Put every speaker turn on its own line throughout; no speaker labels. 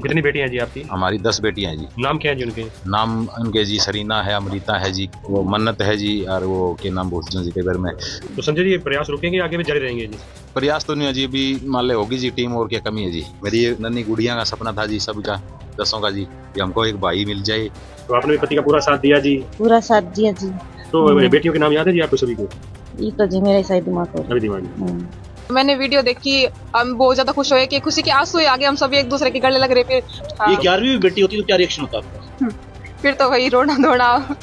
कितनी बेटियां हैं जी आपकी?
हमारी 10 बेटियां हैं जी।
नाम क्या है जी उनके?
नाम उनके जी सरीना है, अमृता है जी, वो मन्नत है जी, और वो के नाम बोलते जी के घर में।
तो संजय जी ये प्रयास रुकेंगे, आगे भी जारी रहेंगे जी?
प्रयास तो नहीं है जी, अभी मान ले होगी जी टीम, और क्या कमी है जी। मेरी ये नन्ही गुड़िया का सपना था जी, सबका 10 का जी, कि हमको एक भाई मिल जाए।
तो आपने भी पति का पूरा साथ दिया जी?
पूरा साथ दिया जी।
तो बेटियों के नाम याद है जी आपको सभी को?
ये तो जी मेरे सही दिमाग को।
अभी दिमाग में।
मैंने वीडियो देखी, हम बहुत ज्यादा खुश हुए कि खुशी के आंसू ही आ गए, हम सभी एक दूसरे के गले लग रहे। फिर
ये 11वीं बेटी होती तो क्या रिएक्शन होता आपका?
फिर तो वही रोना धोना।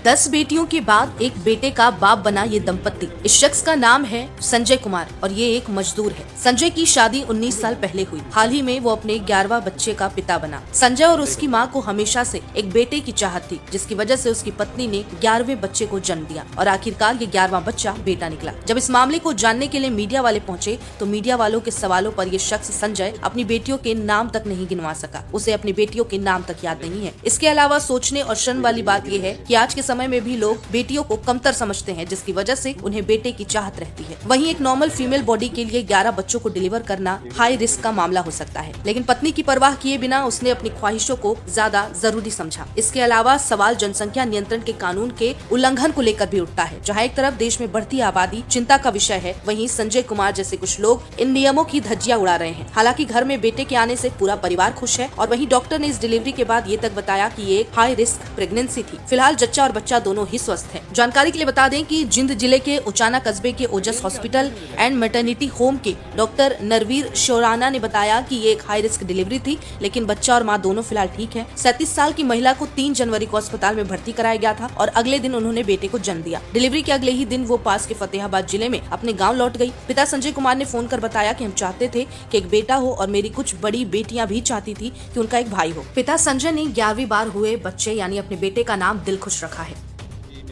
10 बेटियों के बाद एक बेटे का बाप बना ये दंपत्ति। इस शख्स का नाम है संजय कुमार और ये एक मजदूर है। संजय की शादी 19 साल पहले हुई। हाल ही में वो अपने 11वां बच्चे का पिता बना। संजय और उसकी मां को हमेशा से एक बेटे की चाहत थी, जिसकी वजह से उसकी पत्नी ने 11वें बच्चे को जन्म दिया और आखिरकार ये 11वां बच्चा बेटा निकला। जब इस मामले को जानने के लिए मीडिया वाले पहुंचे तो मीडिया वालों के सवालों पर ये शख्स संजय अपनी बेटियों के नाम तक नहीं गिनवा सका। उसे अपनी बेटियों के नाम तक याद नहीं है। इसके अलावा सोचने और शर्म वाली बात ये है कि आज के समय में भी लोग बेटियों को कमतर समझते हैं, जिसकी वजह से उन्हें बेटे की चाहत रहती है। वहीं एक नॉर्मल फीमेल बॉडी के लिए 11 बच्चों को डिलीवर करना हाई रिस्क का मामला हो सकता है, लेकिन पत्नी की परवाह किए बिना उसने अपनी ख्वाहिशों को ज्यादा जरूरी समझा। इसके अलावा सवाल जनसंख्या नियंत्रण के कानून के उल्लंघन को लेकर भी उठता है। जहाँ एक तरफ देश में बढ़ती आबादी चिंता का विषय है, वहीं संजय कुमार जैसे कुछ लोग इन नियमों की धज्जियां उड़ा रहे हैं। हालांकि घर में बेटे के आने से पूरा परिवार खुश है और वहीं डॉक्टर ने इस डिलीवरी के बाद ये तक बताया कि ये एक हाई रिस्क प्रेगनेंसी थी। फिलहाल जच्चा और बच्चा दोनों ही स्वस्थ है। जानकारी के लिए बता दें कि जिंद जिले के उचाना कस्बे के ओजस हॉस्पिटल एंड मैटरनिटी होम के डॉक्टर नरवीर शोराना ने बताया कि ये एक हाई रिस्क डिलीवरी थी, लेकिन बच्चा और मां दोनों फिलहाल ठीक है। 37 साल की महिला को 3 जनवरी को अस्पताल में भर्ती कराया गया था और अगले दिन उन्होंने बेटे को जन्म दिया। डिलीवरी के अगले ही दिन वो पास के फतेहाबाद जिले में अपने गाँव लौट गयी। पिता संजय कुमार ने फोन कर बताया कि हम चाहते थे कि एक बेटा हो और मेरी कुछ बड़ी बेटियां भी चाहती थी कि उनका एक भाई हो। पिता संजय ने 11वीं बार हुए बच्चे यानी अपने बेटे का नाम दिलखुश रखा है।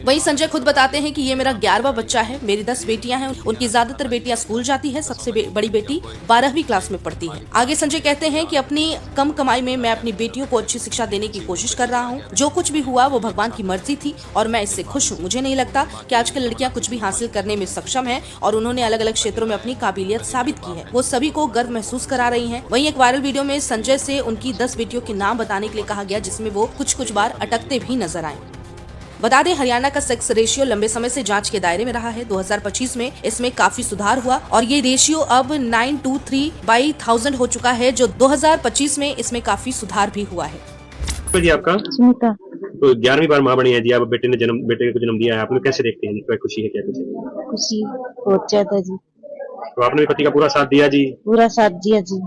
वहीं संजय खुद बताते हैं कि ये मेरा 11वां बच्चा है। मेरी 10 बेटियां हैं, उनकी ज्यादातर बेटियां स्कूल जाती है, सबसे बड़ी बेटी 12वीं क्लास में पढ़ती है। आगे संजय कहते हैं कि अपनी कम कमाई में मैं अपनी बेटियों को अच्छी शिक्षा देने की कोशिश कर रहा हूँ। जो कुछ भी हुआ वो भगवान की मर्जी थी और मैं इससे खुश हूँ। मुझे नहीं लगता कि आजकल लड़कियां कुछ भी हासिल करने में सक्षम है और उन्होंने अलग अलग क्षेत्रों में अपनी काबिलियत साबित की है। वो सभी को गर्व महसूस करा रही है। वहीं एक वायरल वीडियो में संजय से उनकी 10 बेटियों के नाम बताने के लिए कहा गया, जिसमें वो कुछ बार अटकते भी नजर आए। बता दें हरियाणा का सेक्स रेशियो लंबे समय से जांच के दायरे में रहा है। 2025 में इसमें काफी सुधार हुआ और ये रेशियो अब 923/1000 हो चुका है, जो 2025 में इसमें काफी सुधार भी हुआ है।
जी आपका?
सुनीता।
तो 11वीं बार मां बनी है जी आप, बेटे को जन्म दिया है, आपने कैसे देखते हैं? क्या खुशी है, क्या कुछ है?
खुशी बहुत ज्यादा जी।
तो आपने भी पति का पूरा साथ दिया जी?
पूरा साथ दिया जी।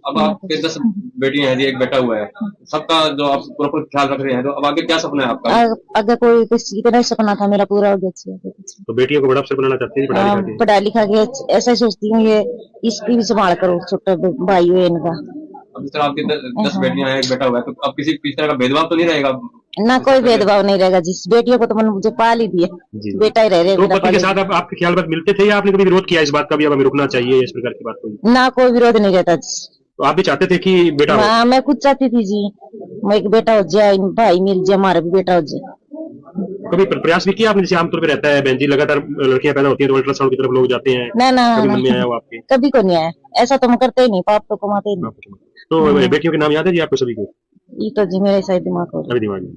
अब आपके 10 बेटियां हैं जी, एक बेटा हुआ है, सबका जो आप पूरा ख्याल रख रहे हैं, तो अब आगे क्या सपना है आपका?
अगर कोई किसी तरह सपना था मेरा पूरा हो गया।
तो बेटियों को बड़ा अफसर बनाना चाहते हैं,
पढ़ा लिखा के ऐसा सोचती हूँ, ये इसकी भी संभाल करो, छोटा भाई है इनका।
अब जिस तरह आपकी 10 बेटियां हैं, एक बेटा हुआ है, तो अब किसी तरह का भेदभाव तो नहीं रहेगा?
ना कोई भेदभाव नहीं रहेगा। जिस बेटियों को तो मैंने मुझे पाल ही दिया, बेटा ही रह
तो पति के साथ आपके ख्याल बात मिलते थे या आपने कभी विरोध किया इस बात का भी, अब हमें रुकना चाहिए, इस प्रकार की बात कोई?
ना कोई विरोध नहीं रहता।
तो आप भी चाहते थे कि बेटा हो?
हाँ, मैं खुद चाहती थी जी, मैं एक बेटा हो जाए, भाई मिल जाए, हमारा भी बेटा हो जाए।
कभी प्रयास भी किया आपने? जैसे आमतौर पे रहता है बहन जी, लगातार लड़कियां पैदा होती हैं तो अल्ट्रासाउंड की तरफ लोग जाते हैं।
ना
कभी मन में आया वो आपके?
कभी को नहीं आया, ऐसा तो हम करते ही नहीं, पाप तो कमाते ही नहीं।
तो बेटियों के नाम याद है जी आपको सभी को?
ये तो जी मेरे सही दिमाग को।
अभी दिमाग में।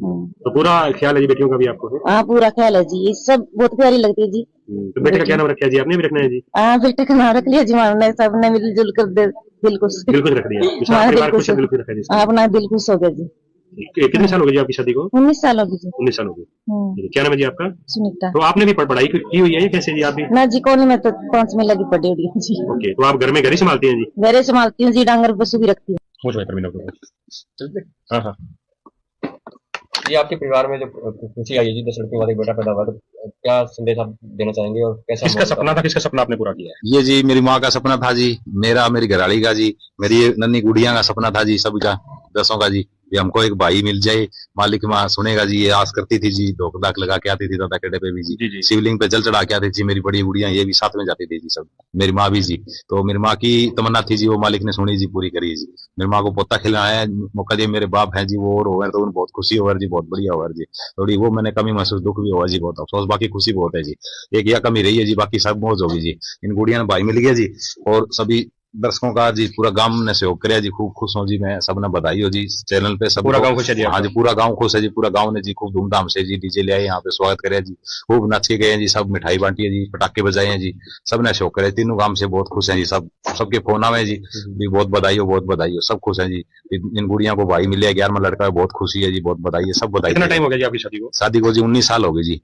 तो पूरा ख्याल है जी बेटियों का भी आपको?
हाँ, पूरा ख्याल है जी, ये सब बहुत प्यारी लगती है जी।
तो बेटे का क्या नाम रखा है जी आपने? भी रखना है जी?
हाँ, बेटे का नाम रख लिया जी, हमने सबने मिलजुल कर दिल खुश
रख दिया। परिवार खुश है, दिल खुश रखा जी?
अपना दिल खुश हो गया जी।
कितने साल हो गए जी आपकी शादी को?
19 साल हो गई जी।
19 साल हो गए। क्या नाम है जी आपका?
सुनीता।
तो आपने भी पढ़ाई की हुई है कैसे जी? आप भी?
ना जी, कौन, मैं तो 5 में लगी पड़ी हुई हूँ जी।
ओके, तो आप घर में घर ही संभालती हैं जी?
घर ही संभालती हूँ जी, डांगर पशु भी रखती हूँ।
हाँ।
ये आपके परिवार में जो खुशी आई है जी, 10 लड़कियों वाला एक बेटा पैदा हुआ, तो क्या संदेश आप देना चाहेंगे और कैसा?
किसका सपना था, किसका सपना आपने पूरा किया है?
ये जी मेरी माँ का सपना था जी, मेरी घरवाली का जी, मेरी नन्ही गुड़िया का सपना था जी, सबका 10 का जी, कि हमको एक भाई मिल जाए। मालिक माँ सुनेगा जी, ये आस करती थी जी, धोख धाक लगा के आती थी दादा केड़े पे भी जी, शिवलिंग पे जल चढ़ा के आती थी। मेरी बड़ी गुड़िया ये भी साथ में जाती थी जी, सब मेरी माँ भी जी। तो मेरी माँ की तमन्ना थी जी, वो मालिक ने सुनी जी, पूरी करी जी। मेरी माँ को पोता खिलाया है, मौका दिया। मेरे बाप है जी, वो और होगा तो बहुत खुशी होगा जी, बहुत बढ़िया होगा जी। थोड़ी वो मैंने कमी महसूस, दुख भी हुआ जी, बहुत अफसोस, बाकी खुशी बहुत है जी। एक यह कमी रही है जी, बाकी सब मौज होगी जी। इन गुड़िया ने भाई मिल गया जी और सभी दर्शकों का जी पूरा गांव ने सहयोग कराया जी, खूब खुश हूँ जी मैं, सबने बधाई हो जी चैनल पे सब।
पूरा गांव खुश है जी
हाँ
आपका?
जी पूरा गांव खुश है जी, पूरा गांव ने जी खूब धूमधाम से जी डीजे ले आए, यहाँ पे स्वागत कराया जी, खूब नच के गए हैं जी, सब मिठाई बांटी है जी, पटाखे बजाए हैं जी, सबने सहयोग कराया, तीनों गांव से बहुत खुश हैं जी, सब सबके फोन आवे जी भी बहुत बधाई हो, सब खुश हैं जी। इन गुड़िया को भाई मिले, 11वां लड़का है, बहुत खुशी है जी, बहुत बधाई है, सब बधाई।
कितना टाइम हो गया जी आपकी शादी को?
शादी को जी 19 साल हो गए जी।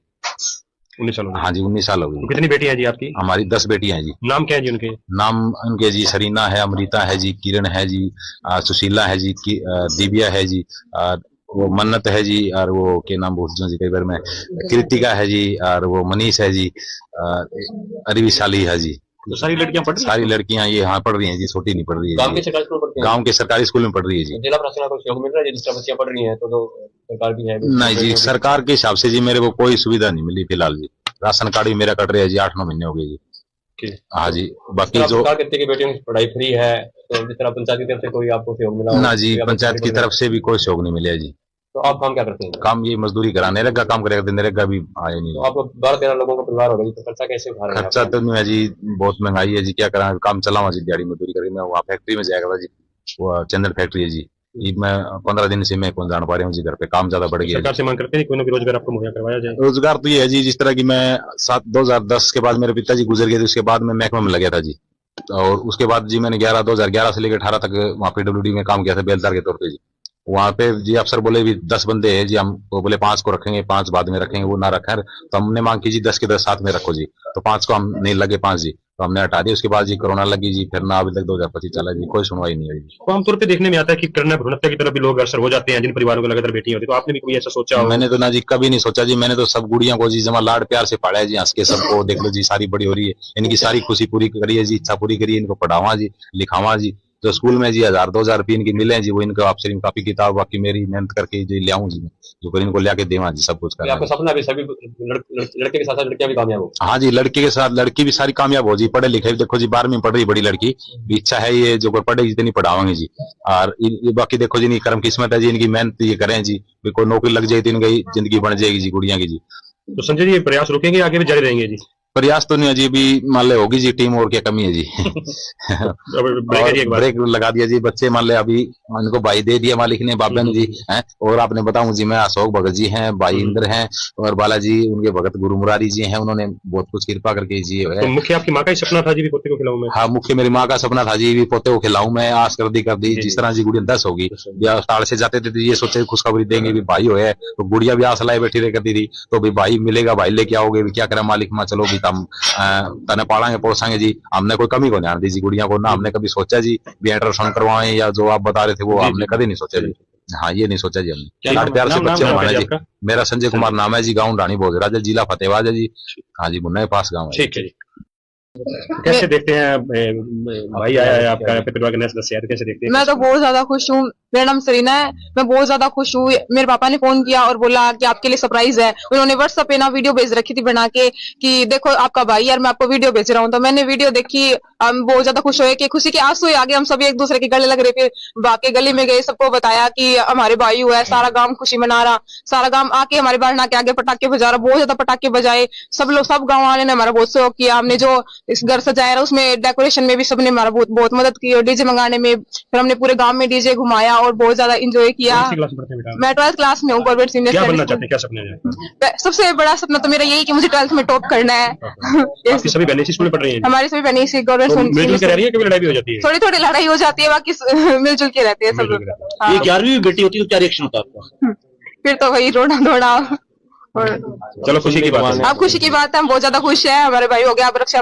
19 साल हो गए।
हाँ जी 19 साल हो गए।
कितनी बेटियां हैं जी आपकी?
हमारी 10 बेटियां हैं जी।
नाम क्या है जी उनके?
नाम उनके जी सरीना है, अमृता है जी, किरण है जी, सुशीला है जी, दिव्या है जी, वो मन्नत है जी, और वो के नाम भूल जाऊं जी कई बार में, कृतिका है जी, और वो मनीष है जी, अरविशाली है जी।
तो सारी लड़कियां पढ़ रही हैं?
सारी लड़कियां ये यहाँ पढ़ रही हैं जी, छोटी नहीं पढ़ रही है
गांव के
जी।
सरकारी स्कूल पढ़ते हैं?
गांव के सरकारी स्कूल में पढ़ रही है जी।
जिला प्रशासन को सहयोग मिल रहा है जिस तरह बच्चियां पढ़ रही हैं, तो सरकार भी है?
नहीं जी, सरकार के हिसाब से जी मेरे को कोई सुविधा नहीं मिली फिलहाल जी। राशन कार्ड भी मेरा कट रहा है जी, 8-9 महीने हो गए जी। हाँ जी, बाकी जो
सरकार कहती है कि बेटियों की पढ़ाई फ्री है, तो जिस तरह पंचायत की तरफ से कोई आपको सहयोग मिला?
ना जी, पंचायत की तरफ से भी कोई सहयोग नहीं मिला जी।
तो आप काम क्या करते हैं?
काम ये मजदूरी करा, नरेगा काम करेगा, नरेगा भी आया नहीं।
तो आपको 12-13 लोगों का परिवार होगा जी, तो खर्चा कैसे उठा रहे हैं?
खर्चा तो नहीं है जी, बहुत महंगाई है जी, क्या करा, काम चलावा जी, दिहाड़ी मजदूरी करके मैं वहाँ फैक्ट्री में जाएगा था जी, वो चंदन फैक्ट्री है जी, ये मैं 15 दिन से मैं कौन जान पा रहा हूँ जी, घर पे काम ज्यादा बढ़ गया।
सरकार से मांग करते हैं कोई ना कोई रोजगार आपको मुहैया करवाया जाए?
रोजगार तो ये है जी, जिस तरह की मैं 2010 के बाद मेरे पिताजी गुजर गए थे, उसके बाद मैं महकमे में लगा था जी, और उसके बाद जी मैंने 2011 से लेकर 18 तक वहाँ PWD में काम किया था बेलदार के तौर पे जी। वहाँ पे जी अफसर बोले भी 10 बंदे हैं जी, हम तो बोले 5 को रखेंगे, 5 बाद में रखेंगे, वो ना रखा, तो हमने मांग की जी 10 के 10 साथ में रखो जी, तो 5 को हम नहीं लगे, 5 जी, तो हमने हटा दिया। उसके बाद जी कोरोना लगी जी, फिर ना अभी तक 2025 चला जी, कोई सुनवाई नहीं हुई जी।
तो आमतौर पे देखने में आता है कि कन्या भ्रूण हत्या की तरफ भी लोग अग्रसर हो जाते हैं जिन परिवारों को लगातार बेटियां होती है, तो आपने भी कोई ऐसा सोचा हो?
मैंने तो ना जी कभी नहीं सोचा जी, मैंने तो सब गुड़ियों को जी जमा लाड प्यार से पाला है जी, हंस के सबको देख लो जी, सारी बड़ी हो रही है, इनकी सारी खुशी पूरी करी है जी, इच्छा पूरी करी है, इनको पढ़ावा जी, लिखावा जी, जो स्कूल में जी 1000-2000 रुपये इनकी मिले जी, वो इनको आपसे कापी किताब बाकी मेरी मेहनत करके जी ले आऊं जी, जो कर इनको लेके देवा जी, सब कुछ
तो आपका
करना।
सपना भी सभी लड़के के साथ साथ लड़कियां भी कामयाब हो?
हाँ जी, लड़के के साथ लड़की भी सारी कामयाब हो जी, पढ़े लिखे भी देखो जी, 12वीं पढ़ रही बड़ी लड़की, इच्छा है ये जो पढ़ेगी जितनी पढ़ावांगे जी, और ये बाकी देखो जी इनकी कर्म किस्मत है जी, इनकी मेहनत ये करें जी, कोई नौकरी लग जाए तो इनकी जिंदगी बन जाएगी जी गुड़िया की जी।
तो संजय जी ये प्रयास रुकेंगे आगे भी जारी रहेंगे जी?
प्रयास तो नहीं है जी, भी मान ले होगी जी, टीम और क्या कमी है जी।
ब्रेक है जी एक बार।
ब्रेक लगा दिया जी, बच्चे मान ले अभी इनको भाई दे दिया मालिक ने, बाबन जी हैं, और आपने बताऊं जी मैं अशोक भगत जी हैं, भाई इंद्र हैं, और बालाजी उनके भगत गुरु मुरारी जी हैं, उन्होंने बहुत कुछ कृपा करके जी
तो
है।
मुख्य आपकी माँ का ही सपना था जी भी पोते को खिलाऊं मैं?
हाँ, मुख्य मेरी माँ का सपना था जी, भी पोते को खिलाऊं मैं, आस कर दी, जिस तरह जी गुड़िया 10 होगी या ताड़ से जाते थे तो ये सोचे खुशखबरी देंगे भी भाई हो है, तो गुड़िया भी आस लाए बैठी रह करती थी, तो भी भाई मिलेगा, भाई लेके आओगे, भी क्या करें मालिक माँ, चलो भी तम तने पालेंगे पोसांगे जी, हमने कोई कमी को ध्यान दी जी गुड़िया को, ना हमने कभी सोचा जी भी अल्ट्रासाउंड करवाएं या जो आप बता रहे थे वो हमने कभी नहीं सोचा जी। हाँ, ये नहीं सोचा जी हमने, लाड प्यार से बच्चे हमारे जी। मेरा संजय कुमार नाम है जी, गाँव रानी भोजराज, जिला फतेहबाद है जी। हाँ जी, मुन्ना के पास गाँव है।
ठीक है जी। कैसे देखते हैं भाई आया है आपका परिवार के नए सदस्य है, तो कैसे देखते हैं?
मैं तो बहुत ज्यादा खुश हूँ। मेरा नाम सरीना है, मैं बहुत ज्यादा खुश हूँ। मेरे पापा ने फोन किया और बोला कि आपके लिए सरप्राइज है। उन्होंने व्हाट्सएप पे ना वीडियो भेज रखी थी बना के कि देखो आपका भाई यार, मैं आपको वीडियो भेज रहा हूँ। तो मैंने वीडियो देखी, हम बहुत ज्यादा खुश हुए कि खुशी के आंसू आ गए। हम सभी एक दूसरे के गले लग रहे, फिर बाकी गली में गए, सबको बताया कि हमारे भाई हुआ है। सारा गांव खुशी मना रहा, सारा गांव आके हमारे बारना के आगे पटाखे बजा रहा, बहुत ज्यादा पटाखे बजाए। सब लोग, सब गाँव वाले ने हमारा बहुत सहयोग किया। हमने जो इस घर सजाया उसमें डेकोरेशन में भी सबने हमारा बहुत मदद की, और डीजे मंगाने में फिर हमने पूरे गांव में डीजे घुमाया और बहुत ज्यादा एंजॉय किया।
कौन सी क्लास में पढ़ते हैं बेटा?
मैं 12th क्लास में हूँ, गवर्नमेंट सीनियर
क्या बनना
सेकेंडरी
चाहते हैं, क्या सपने हैं?
स्कूल। सबसे बड़ा सपना तो मेरा यही कि मुझे 12th में टॉप करना है।
आपकी सभी बहनें इसी स्कूल में पढ़ रही हैं?
हमारी सभी बहनें इसी
तो
गवर्नमेंट
मिलजुल के रह रही है, कभी लड़ाई भी हो जाती है?
थोड़ी थोड़ी लड़ाई हो जाती है, बाकी मिलजुल के रहते हैं सब
मिलजुल
लोग।
के रहते हैं।
हाँ।
ये 11वीं बेटी होती है तो क्या रिएक्शन होता है आपका?
फिर तो वही रोना धोना। और
चलो खुशी की बात है।
आप खुशी की बात है, हम बहुत ज्यादा खुश है। हमारे भाई हो गया अब रक्षा